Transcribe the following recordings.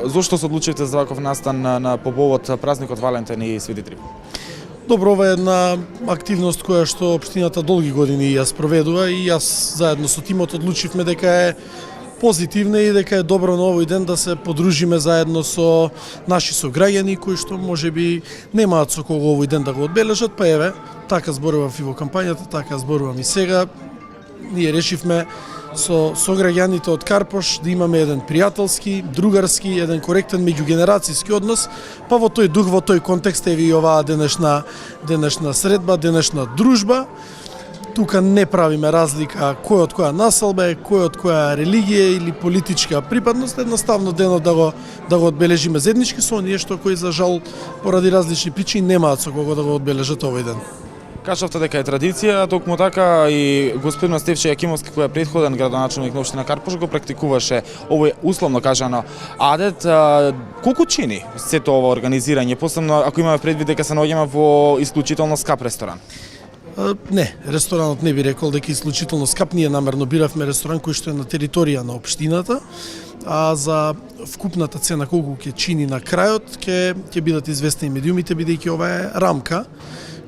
зошто се одлучивте за ваков настан на побовод празникот Валентин и Свети Трифон? Добро, ова е една активност која што општината долги години ја спроведува и јас заедно со тимот одлучивме дека е позитивна и дека е добро на овој ден да се подружиме заедно со наши сограѓани кои што можеби немаат со кого овој ден да го одбележат, па еве, така зборував и во кампањата, така зборувам и сега. Ние решивме со сограѓаните од Карпош да имаме еден пријателски, другарски, еден коректен меѓугенерацијски однос, па во тој дух, во тој контекст е и оваа денешна средба, денешна дружба. Тука не правиме разлика кој од која населба е, кој од која религија или политичка припадност, едноставно денот да го одбележиме заеднички со оние што кои за жал поради различни причини немаат со кого да го одбележат овој ден. Кажавте дека е традиција, токму така и господин Стефче Јакимовски, кој е претходен градоначелник на општина Карпош, го практикуваше овој условно кажано адет. Колку чини сето ова организирање, посебно ако имаме предвид дека се наоѓаме во исклучително скап ресторан? Не, ресторанот не би рекол дека е исклучително скап. Ние намерно биравме ресторан кој што е на територија на општината, а за вкупната цена колку ќе чини на крајот ќе бидат известни медиумите, бидејќи ова е рамка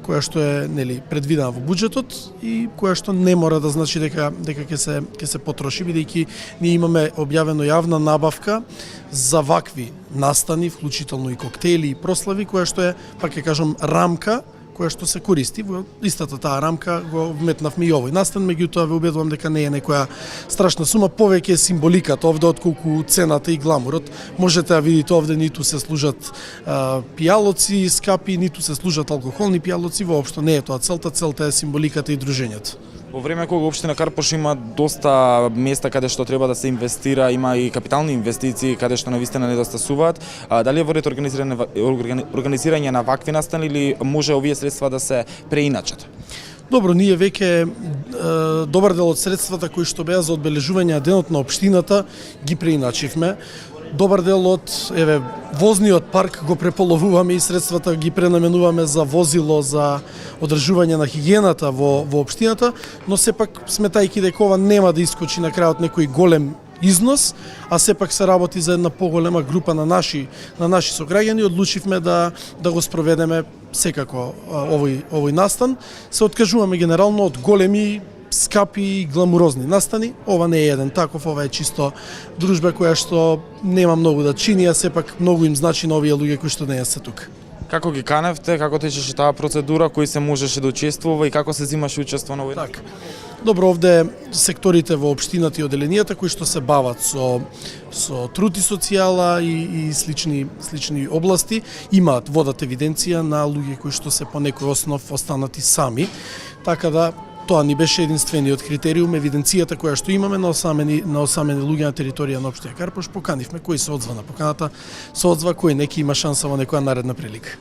која што е предвидена во буџетот и која што не мора да значи дека ќе се потроши, бидејќи ние имаме објавено јавна набавка за вакви настани, вклучително и коктели и прослави, која што е, пак ќе кажам, рамка која што се користи. Во истата таа рамка го вметнавме и овој настан, меѓутоа ве убедувам дека не е некоја страшна сума, повеќе е символиката овде отколку цената и гламурот. Можете да видите овде ниту се служат пијалоци скапи, ниту се служат алкохолни пијалоци, воопшто не е тоа целта е символиката и дружењето. Во време кога општина Карпош има доста места каде што треба да се инвестира, има и капитални инвестиции каде што навистина недостасуваат, дали е во ред организирање на вакви настани или може овие средства да се преиначат? Добро, ние веќе добар дел од средствата кои што беа за одбележување на денот на општината ги преиначивме. Добар дел од возниот парк го преполовуваме и средствата ги пренаменуваме за возило за одржување на хигиената во општината, но сепак сметајќи дека ова нема да искочи на крајот некој голем износ, а сепак се работи за една поголема група на наши сограѓани, одлучивме да го спроведеме секако овој настан. Се откажуваме генерално од големи, скапи и гламурозни настани. Ова не е еден таков, ова е чисто дружба која што нема многу да чини, а сепак многу им значи на овие луѓе кои што не се тука. Како ги каневте, како течеше таа процедура, кој се можеше да учествува и како се земаше учество на овој? Так. Добро, овде секторите во општината и оделенијата кои што се бават со труд и социјала и слични области имаат водат евиденција на луѓе кои што се по некој основ останати сами, така да тоа ни беше единствениот критериум, евиденцијата која што имаме на осамени луѓе на територија на општина Карпош. Поканивме кој се одзва на поканата, се одзва, кој неки има шанса во некоја наредна прилика.